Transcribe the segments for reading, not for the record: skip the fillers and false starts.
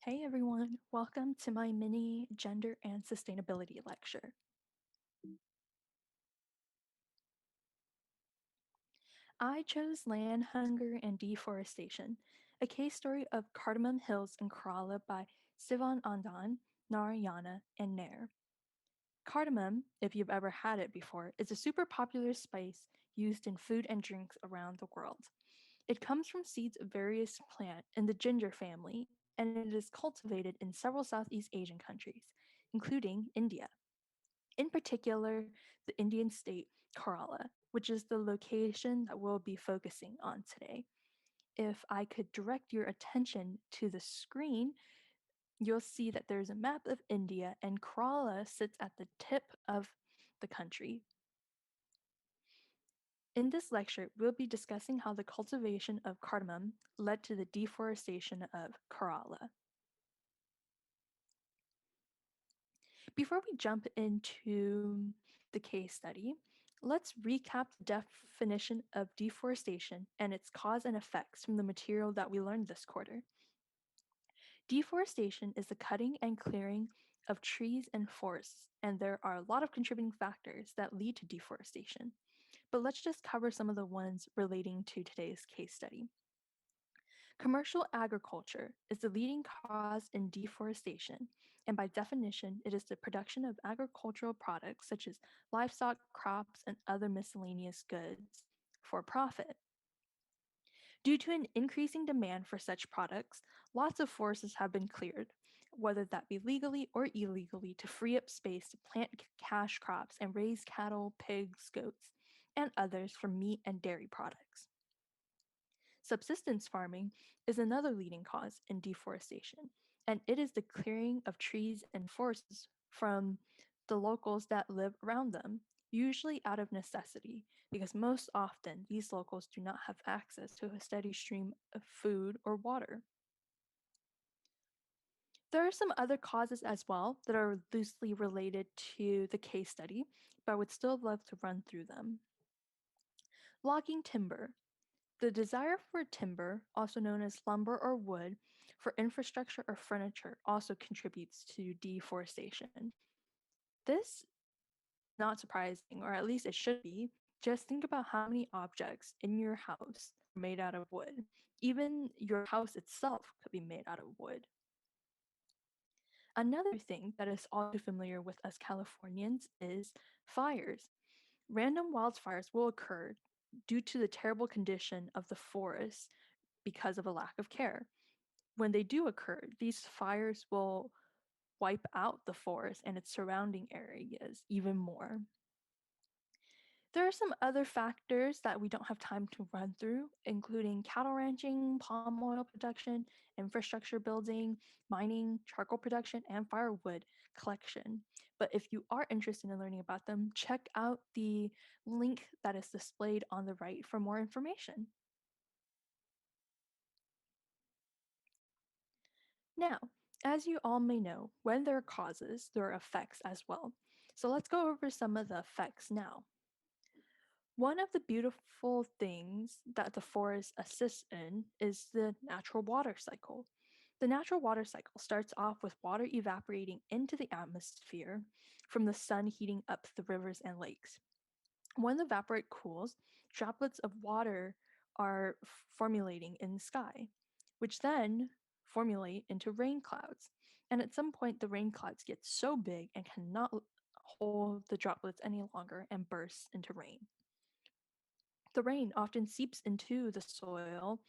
Hey everyone, welcome to my mini gender and sustainability lecture. I chose Land Hunger and Deforestation, a case story of Cardamom Hills in Kerala by Sivan Andan, Narayana, and Nair. Cardamom, if you've ever had it before, is a super popular spice used in food and drinks around the world. It comes from seeds of various plant in the ginger family, and it is cultivated in several Southeast Asian countries, including India. In particular, the Indian state Kerala, which is the location that we'll be focusing on today. If I could direct your attention to the screen, you'll see that there's a map of India and Kerala sits at the tip of the country. In this lecture, we'll be discussing how the cultivation of cardamom led to the deforestation of Kerala. Before we jump into the case study, let's recap the definition of deforestation and its cause and effects from the material that we learned this quarter. Deforestation is the cutting and clearing of trees and forests, and there are a lot of contributing factors that lead to deforestation. But let's just cover some of the ones relating to today's case study. Commercial agriculture is the leading cause in deforestation, and by definition, it is the production of agricultural products such as livestock, crops, and other miscellaneous goods for profit. Due to an increasing demand for such products, lots of forests have been cleared, whether that be legally or illegally, to free up space to plant cash crops and raise cattle, pigs, goats, and others for meat and dairy products. Subsistence farming is another leading cause in deforestation, and it is the clearing of trees and forests from the locals that live around them, usually out of necessity, because most often these locals do not have access to a steady stream of food or water. There are some other causes as well that are loosely related to the case study, but I would still love to run through them. Logging timber. The desire for timber, also known as lumber or wood, for infrastructure or furniture also contributes to deforestation. This is not surprising, or at least it should be. Just think about how many objects in your house are made out of wood. Even your house itself could be made out of wood. Another thing that is also familiar with us Californians is fires. Random wildfires will occur due to the terrible condition of the forest because of a lack of care. When they do occur, these fires will wipe out the forest and its surrounding areas even more. There are some other factors that we don't have time to run through, including cattle ranching, palm oil production, infrastructure building, mining, charcoal production, and firewood collection. But if you are interested in learning about them, check out the link that is displayed on the right for more information. Now, as you all may know, when there are causes, there are effects as well. So let's go over some of the effects now. One of the beautiful things that the forest assists in is the natural water cycle. The natural water cycle starts off with water evaporating into the atmosphere from the sun heating up the rivers and lakes. When the evaporate cools, droplets of water are formulating in the sky, which then formulate into rain clouds. And at some point, the rain clouds get so big and cannot hold the droplets any longer and bursts into rain. The rain often seeps into the soil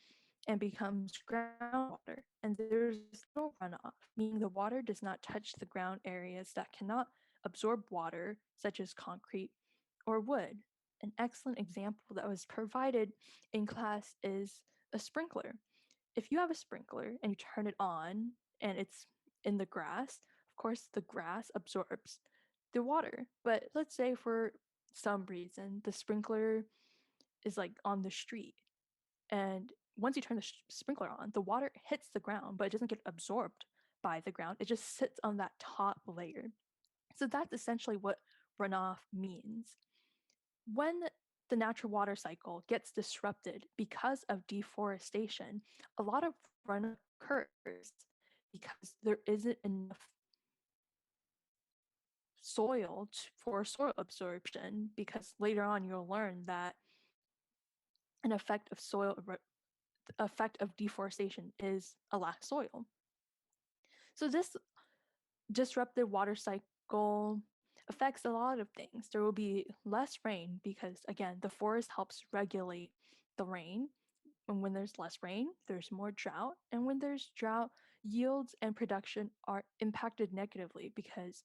and becomes groundwater, and there's little runoff, meaning the water does not touch the ground areas that cannot absorb water, such as concrete or wood. An excellent example that was provided in class is a sprinkler. If you have a sprinkler and you turn it on and it's in the grass, of course, the grass absorbs the water. But let's say for some reason the sprinkler is like on the street, and once you turn the sprinkler on, the water hits the ground, but it doesn't get absorbed by the ground. It just sits on that top layer. So that's essentially what runoff means. When the natural water cycle gets disrupted because of deforestation, a lot of runoff occurs. because there isn't enough soil for soil absorption. Because later on you'll learn that an effect of deforestation is a lack of soil. So this disrupted water cycle affects a lot of things. There will be less rain because, again, the forest helps regulate the rain. And when there's less rain, there's more drought. And when there's drought, yields and production are impacted negatively because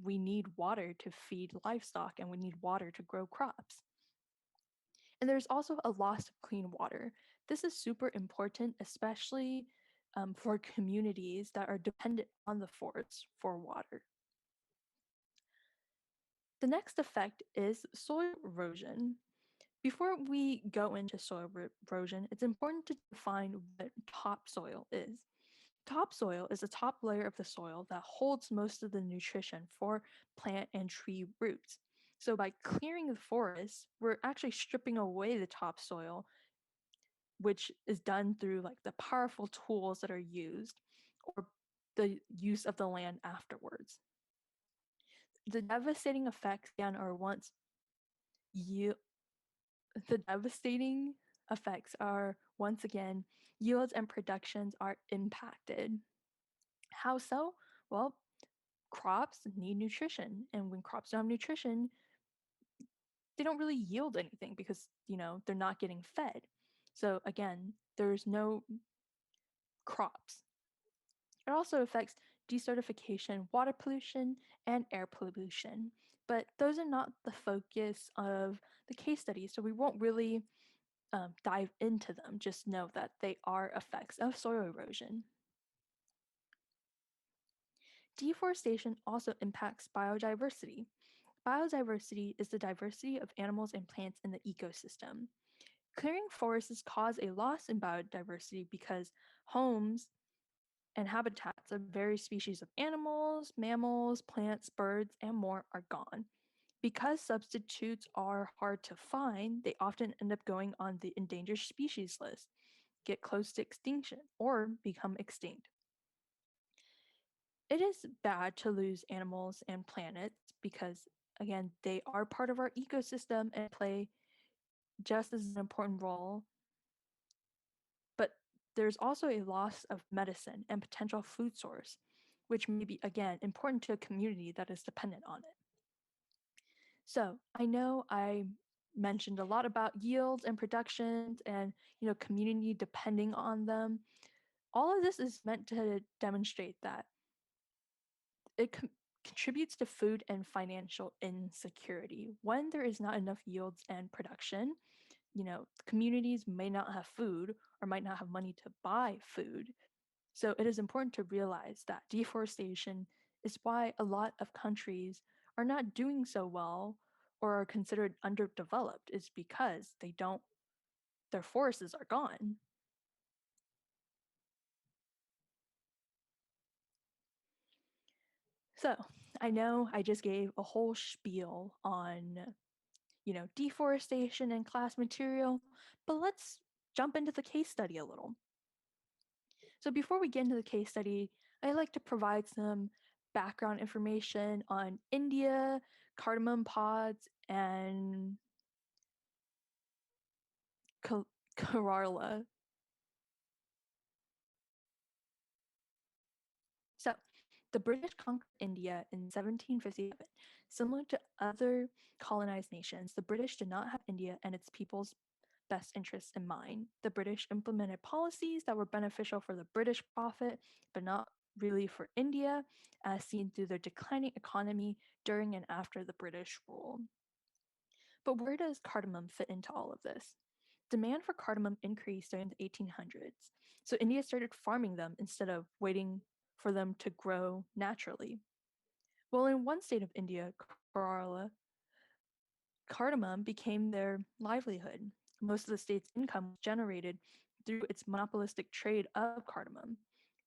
we need water to feed livestock and we need water to grow crops. And there's also a loss of clean water. This is super important, especially for communities that are dependent on the forests for water. The next effect is soil erosion. Before we go into soil erosion, it's important to define what topsoil is. Topsoil is the top layer of the soil that holds most of the nutrition for plant and tree roots. So by clearing the forest, we're actually stripping away the topsoil, which is done through like the powerful tools that are used or the use of the land afterwards. The devastating effects again are once you the devastating effects are once again yields and productions are impacted. How so? Well, crops need nutrition, and when crops don't have nutrition, they don't really yield anything because, they're not getting fed. So again, there's no crops. It also affects desertification, water pollution, and air pollution. But those are not the focus of the case study, so we won't really dive into them. Just know that they are effects of soil erosion. Deforestation also impacts biodiversity. Biodiversity is the diversity of animals and plants in the ecosystem. Clearing forests cause a loss in biodiversity because homes and habitats of various species of animals, mammals, plants, birds, and more are gone. Because substitutes are hard to find, they often end up going on the endangered species list, get close to extinction, or become extinct. It is bad to lose animals and planets because, again, they are part of our ecosystem and play just as an important role. But there's also a loss of medicine and potential food source, which may be, again, important to a community that is dependent on it. So I know I mentioned a lot about yields and productions and community depending on them. All of this is meant to demonstrate that it contributes to food and financial insecurity. When there is not enough yields and production, communities may not have food or might not have money to buy food. So it is important to realize that deforestation is why a lot of countries are not doing so well or are considered underdeveloped is because their forests are gone. So I know I just gave a whole spiel on, deforestation and class material, but let's jump into the case study a little. So before we get into the case study, I'd like to provide some background information on India, cardamom pods, and Kerala. So, the British conquered India in 1757. Similar to other colonized nations, the British did not have India and its people's best interests in mind. The British implemented policies that were beneficial for the British profit, but not really for India, as seen through their declining economy during and after the British rule. But where does cardamom fit into all of this? Demand for cardamom increased during the 1800s, so India started farming them instead of waiting for them to grow naturally. Well, in one state of India, Kerala, cardamom became their livelihood. Most of the state's income was generated through its monopolistic trade of cardamom.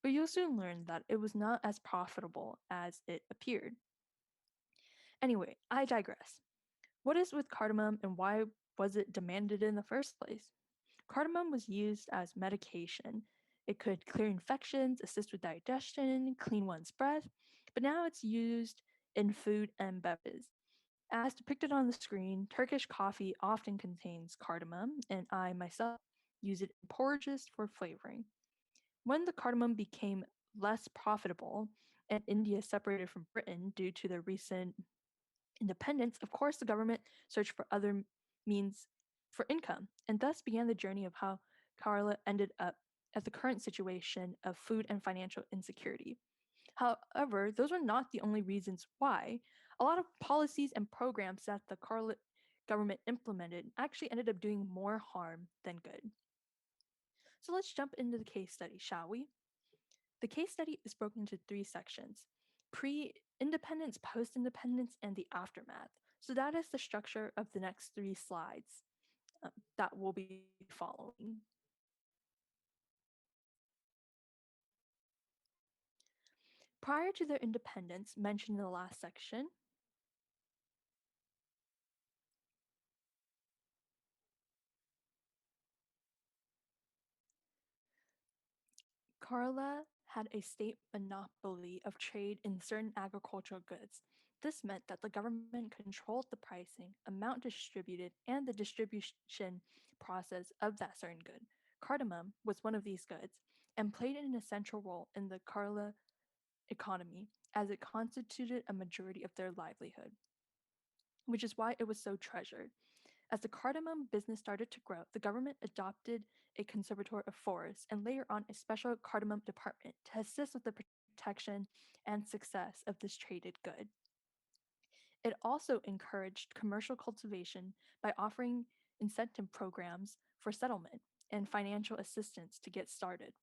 But you'll soon learn that it was not as profitable as it appeared. Anyway, I digress. What is with cardamom and why was it demanded in the first place? Cardamom was used as medication It could clear infections, assist with digestion, clean one's breath, but now it's used in food and beverages. As depicted on the screen, Turkish coffee often contains cardamom, and I myself use it in porridges for flavoring. When the cardamom became less profitable and India separated from Britain due to the recent independence, of course, the government searched for other means for income, and thus began the journey of how Kerala ended up at the current situation of food and financial insecurity. However, those were not the only reasons why. A lot of policies and programs that the Kerala government implemented actually ended up doing more harm than good. So let's jump into the case study, shall we? The case study is broken into three sections: pre independence, post independence, and the aftermath. So that is the structure of the next three slides that we'll be following. Prior to their independence, mentioned in the last section, Kerala had a state monopoly of trade in certain agricultural goods. This meant that the government controlled the pricing, amount distributed, and the distribution process of that certain good. Cardamom was one of these goods and played an essential role in the Kerala economy as it constituted a majority of their livelihood, which is why it was so treasured. As the cardamom business started to grow, the government adopted a conservator of forests and later on a special cardamom department to assist with the protection and success of this traded good. It also encouraged commercial cultivation by offering incentive programs for settlement and financial assistance to get started.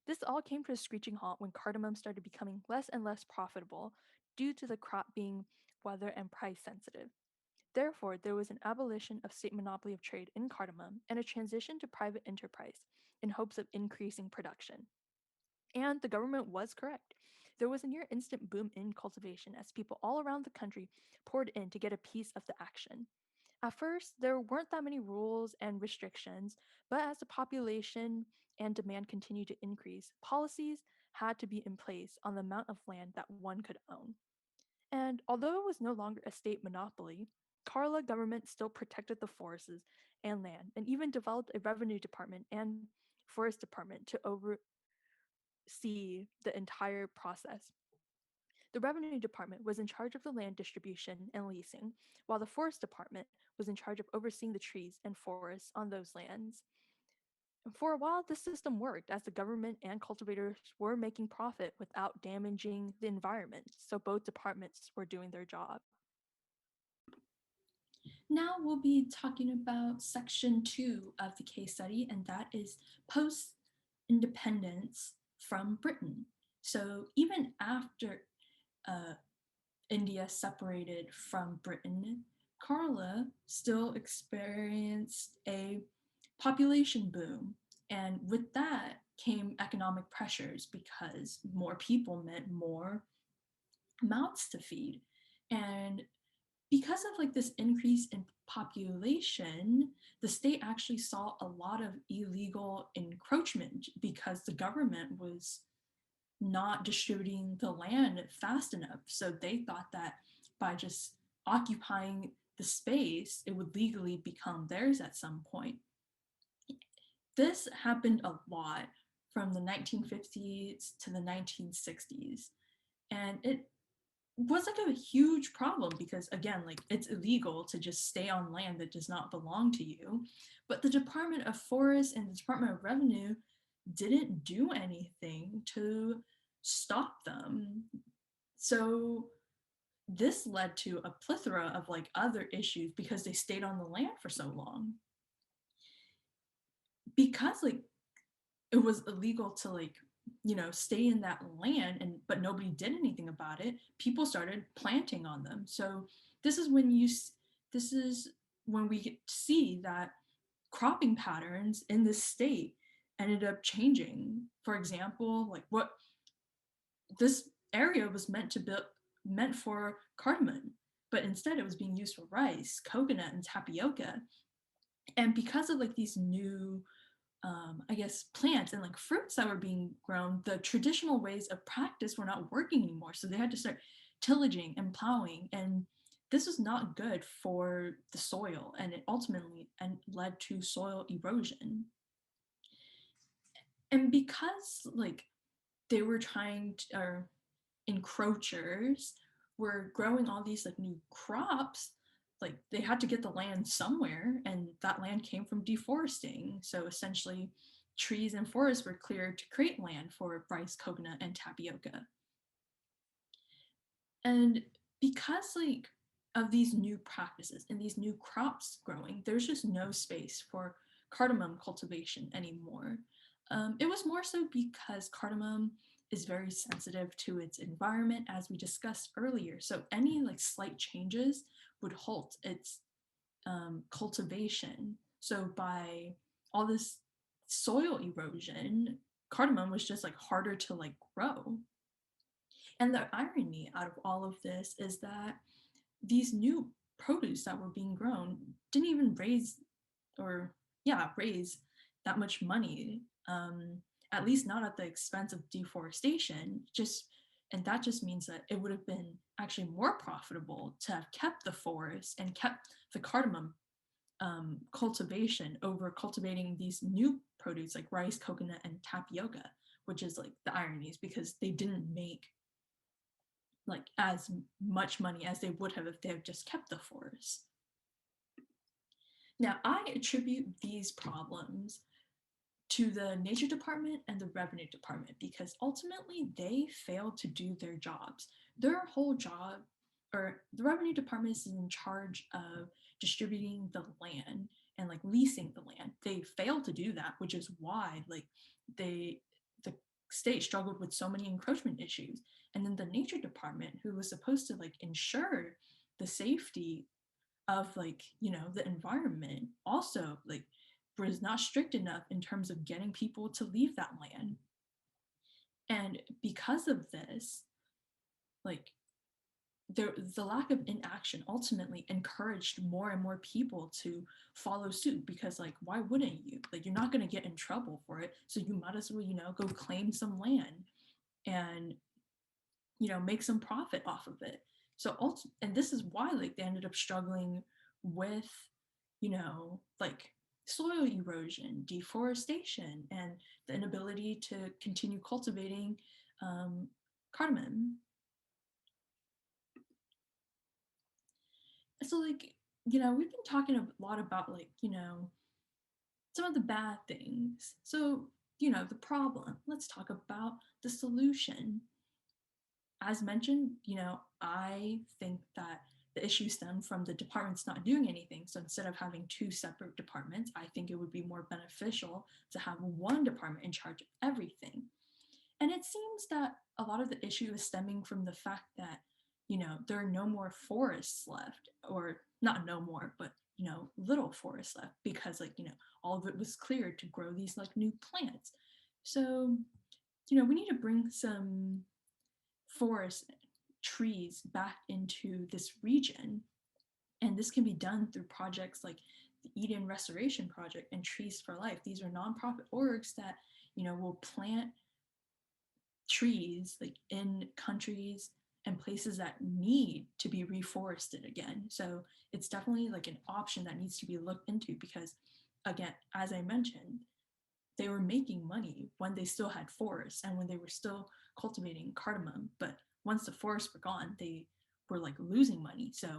This all came to a screeching halt when cardamom started becoming less and less profitable due to the crop being weather and price sensitive. Therefore, there was an abolition of state monopoly of trade in cardamom and a transition to private enterprise in hopes of increasing production. And the government was correct. There was a near instant boom in cultivation as people all around the country poured in to get a piece of the action. At first, there weren't that many rules and restrictions, but as the population and demand continued to increase, policies had to be in place on the amount of land that one could own. And although it was no longer a state monopoly, Kerala government still protected the forests and land and even developed a revenue department and forest department to oversee the entire process. The revenue department was in charge of the land distribution and leasing, while the forest department was in charge of overseeing the trees and forests on those lands. And for a while, this system worked as the government and cultivators were making profit without damaging the environment, so both departments were doing their job. Now we'll be talking about section 2 of the case study, and that is post independence from Britain. So even after uh, India separated from Britain, Kerala still experienced a population boom. And with that came economic pressures because more people meant more mouths to feed. And because of like this increase in population, the state actually saw a lot of illegal encroachment because the government was not distributing the land fast enough. So they thought that by just occupying the space, it would legally become theirs at some point. This happened a lot from the 1950s to the 1960s. And it was like a huge problem because again, like it's illegal to just stay on land that does not belong to you. But the Department of Forest and the Department of Revenue didn't do anything to stop them. So this led to a plethora of like other issues because they stayed on the land for so long. Because like it was illegal to like stay in that land, and but nobody did anything about it, people started planting on them. So this is when this is when we see that cropping patterns in this state ended up changing. For example, like what this area was meant for cardamom, but instead it was being used for rice, coconut, and tapioca. And because of like these new I guess, plants and like fruits that were being grown, the traditional ways of practice were not working anymore. So they had to start tillaging and plowing. And this was not good for the soil. And it ultimately led to soil erosion. And because like they were trying to, or encroachers were growing all these like new crops, like they had to get the land somewhere, and that land came from deforesting. So essentially trees and forests were cleared to create land for rice, coconut, and tapioca. And because like of these new practices and these new crops growing, there's just no space for cardamom cultivation anymore. It was more so because cardamom is very sensitive to its environment, as we discussed earlier. So any like slight changes would halt its cultivation. So by all this soil erosion, cardamom was just like harder to like grow. And the irony out of all of this is that these new produce that were being grown didn't even raise that much money. At least not at the expense of deforestation. And that just means that it would have been actually more profitable to have kept the forest and kept the cardamom cultivation over cultivating these new produce like rice, coconut, and tapioca, which is like the irony is because they didn't make like as much money as they would have if they had just kept the forest. Now, I attribute these problems to the Nature Department and the Revenue Department because ultimately they failed to do their jobs. Their whole job, or the Revenue Department is in charge of distributing the land and like leasing the land. They failed to do that, which is why like the state struggled with so many encroachment issues. And then the Nature Department, who was supposed to like ensure the safety of like the environment, also like was not strict enough in terms of getting people to leave that land. And because of this, like the lack of inaction ultimately encouraged more and more people to follow suit because like why wouldn't you, like you're not going to get in trouble for it, so you might as well go claim some land and make some profit off of it. And this is why like they ended up struggling with like soil erosion, deforestation, and the inability to continue cultivating um, cardamom. So like we've been talking a lot about like some of the bad things. So the problem, let's talk about the solution. As mentioned, I think that the issue stemmed from the departments not doing anything. So instead of having two separate departments, I think it would be more beneficial to have one department in charge of everything. And it seems that a lot of the issue is stemming from the fact that, there are no more forests left, or not no more, but, little forests left because, like, all of it was cleared to grow these, like, new plants. So, we need to bring some forest trees back into this region. And this can be done through projects like the Eden Restoration Project and Trees for Life. These are nonprofit orgs that, will plant trees like in countries and places that need to be reforested again. So it's definitely like an option that needs to be looked into because, again, as I mentioned, they were making money when they still had forests and when they were still cultivating cardamom. But once the forests were gone, they were like losing money. So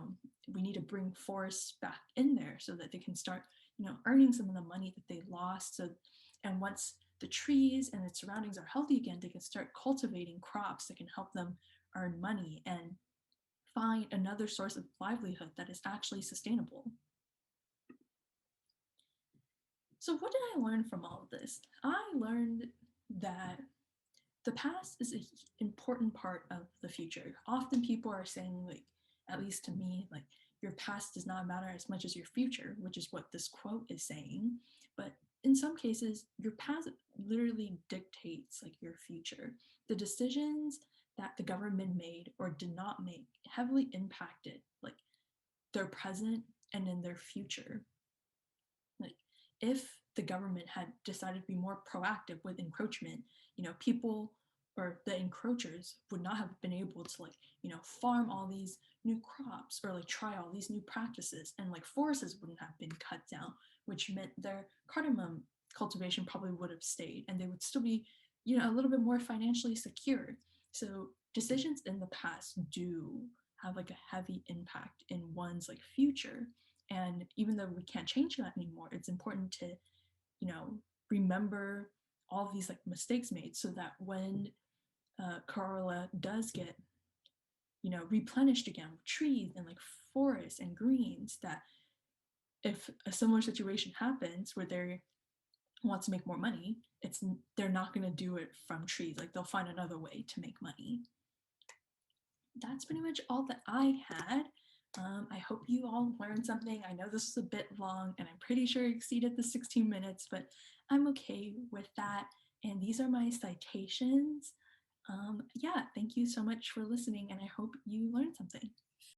we need to bring forests back in there so that they can start, earning some of the money that they lost. So, and once the trees and its surroundings are healthy again, they can start cultivating crops that can help them earn money and find another source of livelihood that is actually sustainable. So, what did I learn from all of this? I learned that the past is an important part of the future. Often people are saying, like, at least to me, like, your past does not matter as much as your future, which is what this quote is saying. But in some cases, your past literally dictates like your future. The decisions that the government made or did not make heavily impacted like their present and in their future. Like if the government had decided to be more proactive with encroachment, people or the encroachers would not have been able to like, farm all these new crops or like try all these new practices, and like forests wouldn't have been cut down, which meant their cardamom cultivation probably would have stayed and they would still be, a little bit more financially secure. So decisions in the past do have like a heavy impact in one's like future. And even though we can't change that anymore, it's important to, you know, remember all of these like mistakes made so that when Kerala does get, replenished again with trees and like forests and greens, that if a similar situation happens where they want to make more money, they're not going to do it from trees. Like they'll find another way to make money. That's pretty much all that I had. I hope you all learned something. I know this was a bit long and I'm pretty sure it exceeded the 16 minutes, but I'm okay with that. And these are my citations. Yeah, thank you so much for listening and I hope you learned something.